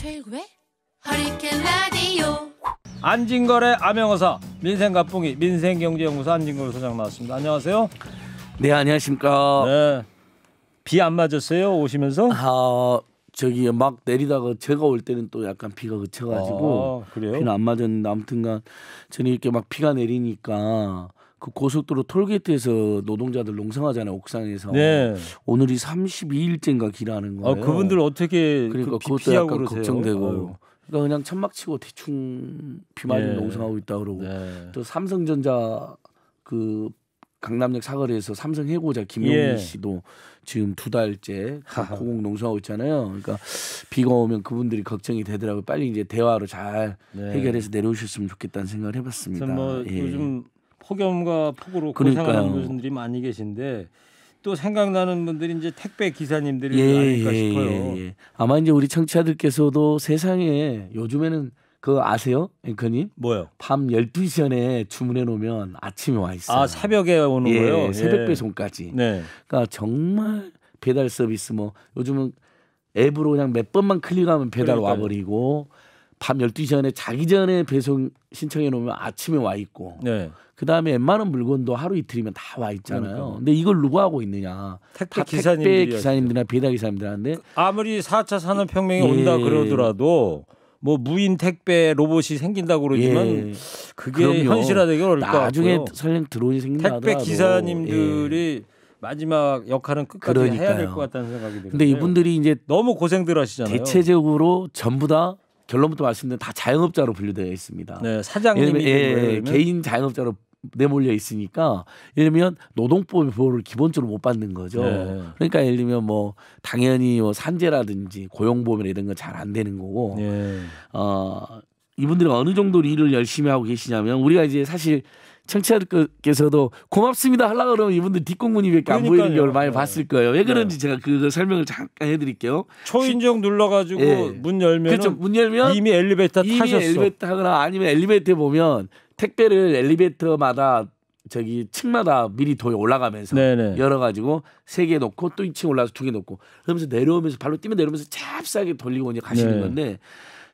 최일구의 허리케인 라디오. 안진걸의 암행어사 민생갑붕이 민생경제연구소 안진걸 소장 나왔습니다. 안녕하세요. 네, 안녕하십니까. 네. 비 안 맞았어요 오시면서? 저기 막 내리다가 제가 올 때는 또 약간 비가 그쳐가지고 그래요? 비는 안 맞았는데 아무튼간 저는 이렇게 막 비가 내리니까 그 고속도로 톨게이트에서 노동자들 농성하잖아요, 옥상에서. 네. 오늘이 32일째인가 길하는 거예요. 그분들 어떻게 그러니까 비 그것도 피하고 약간 그러세요? 걱정되고. 아유. 그러니까 그냥 천막 치고 대충 비 맞으면 농성하고 있다 그러고. 네. 또 삼성전자 그 강남역 사거리에서 삼성 해고자 김용희 씨도 지금 2달째 고공 농성하고 있잖아요. 그러니까 비가 오면 그분들이 걱정이 되더라고요. 빨리 이제 대화로 잘 해결해서 내려오셨으면 좋겠다는 생각을 해봤습니다. 요즘 폭염과 폭우로 고생하는 분들이 많이 계신데 또 생각나는 분들이 이제 택배 기사님들이 아닐까 싶어요. 아마 이제 우리 청취자들께서도 세상에 요즘에는 그거 아세요, 앵커님? 뭐요? 밤 12시 전에 주문해 놓으면 아침에 와 있어요. 아, 새벽에 오는 거요? 새벽 배송까지. 네. 그러니까 정말 배달 서비스 뭐 요즘은 앱으로 그냥 몇 번만 클릭하면 배달 와버리고 밤 12시 전에 자기 전에 배송 신청해 놓으면 아침에 와 있고. 네. 그다음에 웬만한 물건도 하루 이틀이면 다 와 있잖아요. 그러니까. 근데 이걸 누가 하고 있느냐? 택배 기사님들이나 배달 기사님들 하는데 아무리 4차 산업혁명이 온다 그러더라도 뭐 무인 택배 로봇이 생긴다고 그러지만 그게 현실화되기 어려울 것 같고요. 나중에 설령 드론이 생긴다 택배 기사님들이 마지막 역할은 끝까지 해야 될 것 같다는 생각이 들어요. 근데 이분들이 이제 너무 고생들 하시잖아요. 대체적으로 전부 다 결론부터 말씀드리면 다 자영업자로 분류되어 있습니다. 네, 사장님이 개인 자영업자로 내몰려 있으니까 예를 들면 노동법 보호를 기본적으로 못 받는 거죠. 네. 그러니까 예를 들면 뭐 당연히 뭐 산재라든지 고용보험이나 이런 건 잘 안 되는 거고 이분들이 어느 정도 일을 열심히 하고 계시냐면 우리가 이제 사실 청취자들께서도 고맙습니다 하려고 그러면 이분들 뒷공문이밖에 안 보이는 경우를 많이 봤을 거예요. 왜 그런지 제가 그걸 설명을 잠깐 해드릴게요. 초인종 눌러가지고 문 열면 그렇죠. 문 열면 이미 엘리베이터 타셨어. 엘리베이터 하거나 아니면 엘리베이터에 보면 택배를 엘리베이터마다 저기 층마다 미리 도에 올라가면서 열어가지고 3개 놓고 또 2층 올라가서 2개 놓고 그러면서 내려오면서 발로 뛰면 내려오면서 찹싸게 돌리고 이제 가시는 건데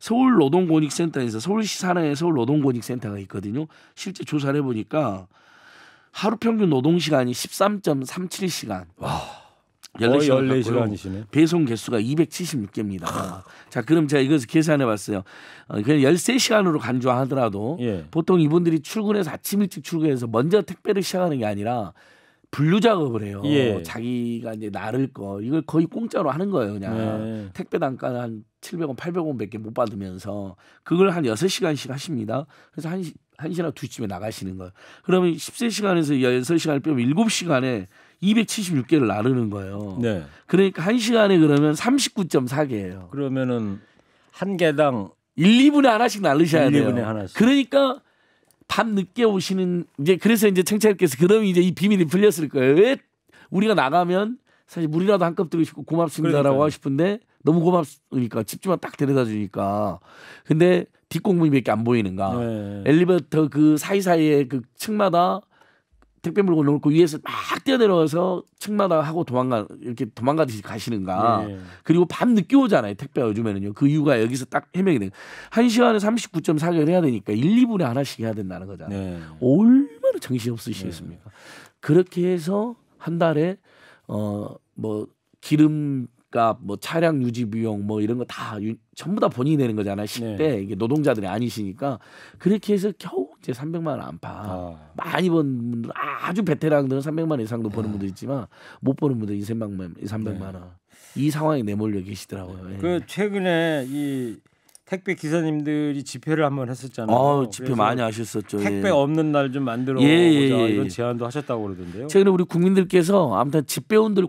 서울노동권익센터에서 서울시 산하에 서울노동권익센터가 있거든요. 실제 조사를 해보니까 하루 평균 노동시간이 13.37시간. 와. 14시간이시네. 배송 개수가 276개입니다. 자, 그럼 제가 이것을 계산해 봤어요. 그냥 13시간으로 간주하더라도 보통 이분들이 출근해서 아침 일찍 출근해서 먼저 택배를 시작하는 게 아니라 분류 작업을 해요. 자기가 이제 나를 거 이걸 거의 공짜로 하는 거예요. 그냥 택배 단가는 한 700원, 800원밖에 못 받으면서 그걸 한 6시간씩 하십니다. 그래서 1시나 2시쯤에 나가시는 거예요. 그러면 13시간에서 6시간을 빼면 7시간에 276개를 나르는 거예요. 네. 그러니까 1시간에 그러면 39.4개예요. 그러면은 한 개당 1, 2분에 하나씩 나르셔야 돼요. 1, 2분에 하나씩. 그러니까 밤 늦게 오시는 이제 그래서 이제 청취자께서 그러면 이제 이 비밀이 풀렸을 거예요. 왜 우리가 나가면 사실 물이라도 한 컵 드시고 고맙습니다라고 하고 싶은데 너무 고맙으니까 집주만 딱 데려다 주니까 근데 뒷공문이밖에 안 보이는가? 엘리베이터 그 사이사이에 그 층마다 택배 물건 놓고 위에서 막 뛰어내려와서 층마다 하고 이렇게 도망가듯이 가시는가. 그리고 밤 늦게 오잖아요. 택배가 요즘에는요. 그 이유가 여기서 딱 해명이 돼요. 1시간에 39.4개를 해야 되니까 1, 2분에 하나씩 해야 된다는 거잖아요. 얼마나 정신없으시겠습니까. 그렇게 해서 한 달에 뭐 기름값, 뭐 차량 유지 비용 뭐 이런 거 다 전부 다 본인이 내는 거잖아요. 10대 이게 노동자들이 아니시니까 그렇게 해서 겨우 이제 300만 원 안팎. 많이 번 분들 아주 베테랑들은 300만 원 이상도 버는 분들 있지만 못 버는 분들 200만 원, 300만 원. 이 상황에 내몰려 계시더라고요. 그 최근에 이 택배 기사님들이 집회를 한번 했었잖아요. 집회 많이 하셨었죠. 택배 없는 날 좀 만들어 보자 이런 제안도 하셨다고 그러던데요. 최근에 우리 국민들께서 아무튼 집배원들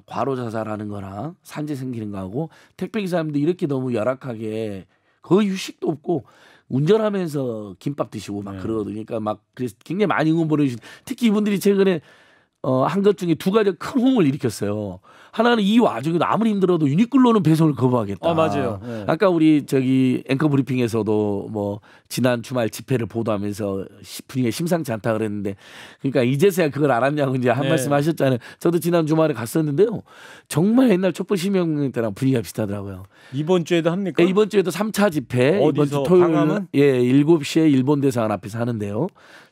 과로자살하는 거랑 산재 생기는 거하고 택배 기사님들 이렇게 너무 열악하게 거의 휴식도 없고 운전하면서 김밥 드시고 막 그러거든요. 그러니까 막 그래서 굉장히 많이 응원 보내주신 특히 이분들이 최근에 한 것 중에 2가지 큰 호응을 일으켰어요. 하나는 이 와중에도 아무리 힘들어도 유니클로는 배송을 거부하겠다. 맞아요. 네. 아까 우리 저기 앵커 브리핑에서도 뭐 지난 주말 집회를 보도하면서 분위기가 심상치 않다 그랬는데 그러니까 이제서야 그걸 알았냐고 이제 한 말씀 하셨잖아요. 저도 지난 주말에 갔었는데요. 정말 옛날 촛불 시민혁명 때랑 분위기가 비슷하더라고요. 이번 주에도 합니까? 네, 이번 주에도 3차 집회 어디서? 이번 주 토요일 광화문? 7시에 일본대사관 앞에서 하는데요.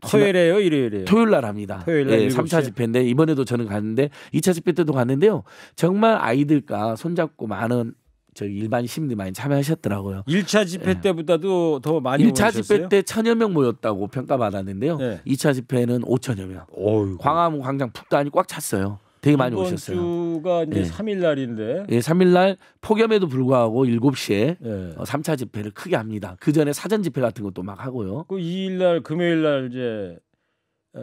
토요일에요, 일요일에요? 토요일 날 합니다. 토요일 날 3차 집회인데 이번에도 저는 갔는데 2차 집회 때도 갔는데요. 정말 아이들과 손잡고 많은 저기 일반 시민들이 많이 참여하셨더라고요. 1차 집회 때보다도 더 많이 1차 모이셨어요? 집회 때 1,000여 명 모였다고 평가받았는데요. 네. 2차 집회는 5,000여 명. 어이구. 광화문 광장 북단이 꽉 찼어요. 되게 많이 오셨어요. 이번 주가 이제 3일 날인데. 3일 날 폭염에도 불구하고 7시에 네. 3차 집회를 크게 합니다. 그 전에 사전 집회 같은 것도 막 하고요. 그 2일 날 금요일 날 이제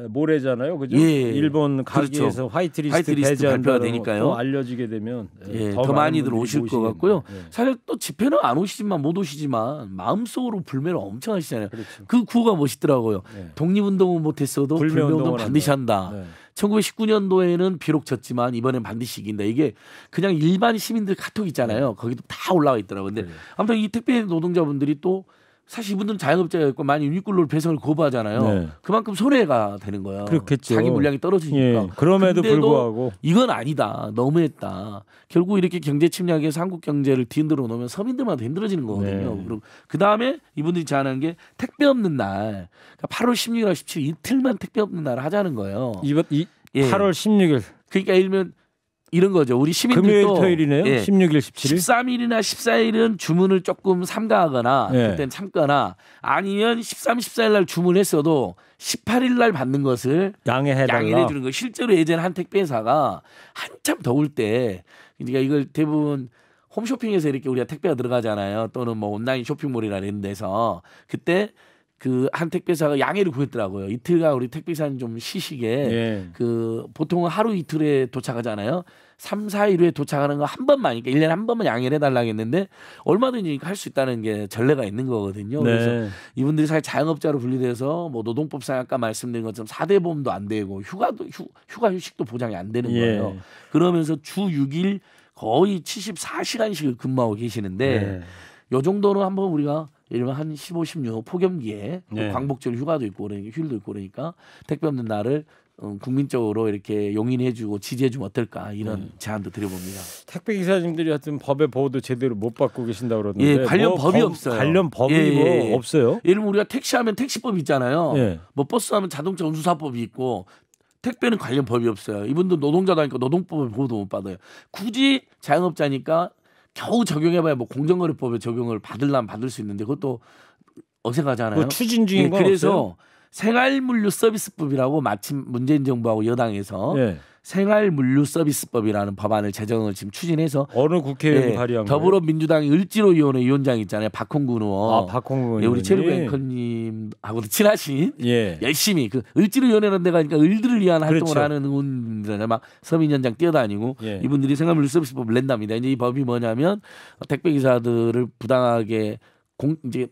모레잖아요, 그죠? 예. 일본 가기에서 그렇죠. 화이트리스트 발표가 배제한다고 되니까요. 알려지게 되면 더 많이들 오실 것 모시겠네요. 같고요. 네. 사실 또 집회는 안 오시지만 못 오시지만 마음속으로 불매를 엄청 하시잖아요. 그렇죠. 그 구호가 멋있더라고요. 네. 독립운동은 못했어도 불매운동 반드시 한다. 네. 1919년도에는 비록 졌지만 이번엔 반드시 이긴다. 이게 그냥 일반 시민들 카톡 있잖아요. 거기도 다 올라와 있더라고요. 근데 아무튼 이 택배 노동자분들이 또 사실 이분들은 자영업자였고 많이 유니클로 배송을 거부하잖아요. 네. 그만큼 손해가 되는 거예요. 그렇겠죠. 자기 물량이 떨어지니까. 예. 그럼에도 근데도 불구하고 이건 아니다. 너무했다. 결국 이렇게 경제 침략에서 한국 경제를 뒤흔들어 놓으면 서민들만 힘들어지는 거거든요. 네. 그리고 그 다음에 이분들이 제안한 게 택배 없는 날, 그러니까 8월 16일, 17일 이틀만 택배 없는 날을 하자는 거예요. 이번 예. 8월 16일 그러니까 예를 들면 이런 거죠. 우리 시민들도 금요일 토요일이네요. 16일 17일 13일이나 14일은 주문을 조금 삼가하거나 네. 그때는 참거나 아니면 13, 14일 날 주문했어도 18일 날 받는 것을 양해해달라. 양해해 주는 거. 실제로 예전에 한 택배사가 한참 더울 때 그러니까 이걸 대부분 홈쇼핑에서 이렇게 우리가 택배가 들어가잖아요. 또는 뭐 온라인 쇼핑몰이나 이런 데서 그때 그 한 택배사가 양해를 구했더라고요. 이틀간 우리 택배사는 좀 쉬시게 예. 그 보통은 하루 이틀에 도착하잖아요. 3, 4일 후에 도착하는 거 한 번만, 그러니까 1년에 한 번만 양해를 해달라고 했는데 얼마든지 할 수 있다는 게 전례가 있는 거거든요. 네. 그래서 이분들이 사실 자영업자로 분리돼서 뭐 노동법상 아까 말씀드린 것처럼 4대 보험도 안 되고 휴가 휴식도 보장이 안 되는 거예요. 예. 그러면서 주 6일 거의 74시간씩을 근무하고 계시는데 네. 요 정도는 한번 우리가 예를 들면 한 15, 16 폭염기에 또 네. 광복절 휴가도 있고 그러니까 휴일도 있고 그러니까 택배 없는 날을 국민적으로 이렇게 용인해주고 지지해주면 어떨까 이런 제안도 드려봅니다. 택배 기사님들이 하여튼 법의 보호도 제대로 못 받고 계신다고 그러는데 예, 관련 법이 없어요. 관련 법이 예. 뭐 없어요? 예를 들면 우리가 택시하면 택시법 있잖아요. 예. 뭐 버스하면 자동차 운수사법이 있고 택배는 관련 법이 없어요. 이분도 노동자다니까 노동법을 보호도 못 받아요. 굳이 자영업자니까 겨우 적용해봐야 뭐 공정거래법에 적용을 받으려면 받을 수 있는데 그것도 어색하잖아요. 뭐 추진 중인 건 그래서 없어요? 생활물류서비스법이라고 마침 문재인 정부하고 여당에서 예. 생활물류서비스법이라는 법안을 제정을 지금 추진해서 어느 국회의원이 발의한 거예요? 더불어민주당의 을지로위원회 위원장 있잖아요. 박홍근 의원. 박홍근 우리 의원이. 최루구 앵커님하고도 친하신 예. 열심히 그 을지로위원회라는 데가 그러니까 을들을 위한 활동을 그렇죠. 하는 의원들이잖아요. 막 서민 현장 뛰어다니고 예. 이분들이 생활물류서비스법을 낸답니다. 이제 이 법이 뭐냐면 택배 기사들을 부당하게 이제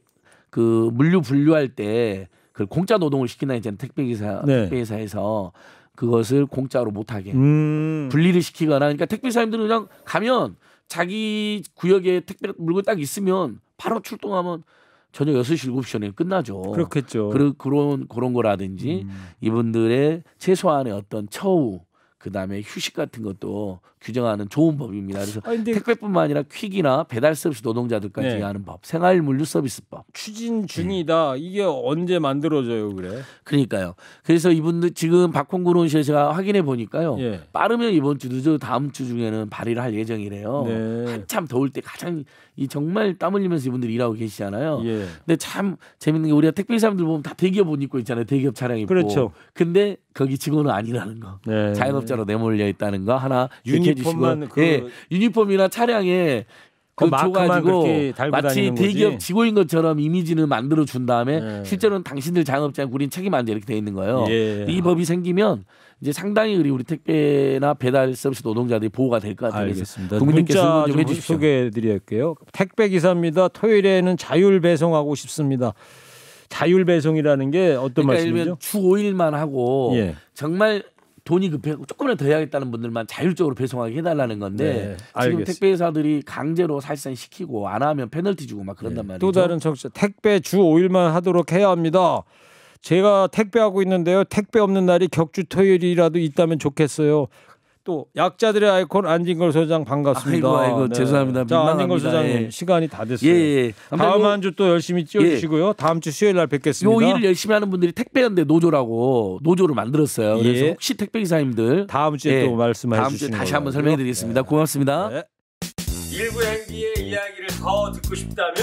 그 물류 분류할 때 그 공짜 노동을 시킨다 했잖아요. 택배 회사에서 그것을 공짜로 못하게 분리를 시키거나 그러니까 택배사님들은 그냥 가면 자기 구역에 택배 물건 딱 있으면 바로 출동하면 저녁 6시 7시 전에 끝나죠. 그렇겠죠. 그런 거라든지 이분들의 최소한의 어떤 처우 그다음에 휴식 같은 것도 규정하는 좋은 법입니다. 그래서 택배뿐만 아니라 퀵이나 배달 서비스 노동자들까지 네. 하는 법, 생활물류서비스법. 추진 중이다. 이게 언제 만들어져요, 그래? 그러니까요. 그래서 이분들 지금 박홍근 의원실 제가 확인해 보니까요. 예. 빠르면 이번 주 늦어 다음 주 중에는 발의를 할 예정이래요. 네. 한참 더울 때 가장 정말 땀 흘리면서 이분들이 일하고 계시잖아요. 예. 근데 참 재밌는 게 우리가 택배 사람들 보면 다 대기업 옷 입고 있잖아요. 대기업 차량 입고. 그렇죠. 근데 거기 직원은 아니라는 거. 네. 자영업자로 내몰려 있다는 거 하나 유니폼만 주시고. 예, 유니폼이나 차량에 그 마크만 줘가지고 그렇게 달고 마치 다니는 거지. 대기업 직원인 것처럼 이미지는 만들어 준 다음에 네. 실제로는 당신들 자영업자 우린 책임 안 져 이렇게 돼 있는 거예요. 예. 이 법이 생기면 이제 상당히 우리 택배나 배달 서비스 노동자들이 보호가 될 것 같아요. 알겠습니다. 국민들께서 문자 좀 좀 해주십시오. 소개해드릴게요. 택배 기사입니다. 토요일에는 자율 배송하고 싶습니다. 자율 배송이라는 게 어떤 그러니까 말씀이죠? 주 5일만 하고 예. 정말 돈이 급해고 조금이라도 더 해야겠다는 분들만 자율적으로 배송하게 해달라는 건데 지금 택배회사들이 강제로 사실상 시키고 안 하면 페널티 주고 막 그런단 말이죠. 또 다른 청취자 택배 주 5일만 하도록 해야 합니다. 제가 택배하고 있는데요. 택배 없는 날이 격주 토요일이라도 있다면 좋겠어요. 또 약자들의 아이콘 안진걸 소장 반갑습니다. 아이고 네. 죄송합니다. 자, 안진걸 소장님 시간이 다 됐어요. 다음 한 주 또 열심히 띄워주시고요. 다음 주 수요일 날 뵙겠습니다. 요 일을 열심히 하는 분들이 택배연대 노조라고 노조를 만들었어요. 그래서 혹시 택배기사님들 다음 주에 또 말씀해 주시는 다음 주에 다시 한번 설명해드리겠습니다. 고맙습니다. 일부 행기의 이야기를 더 듣고 싶다면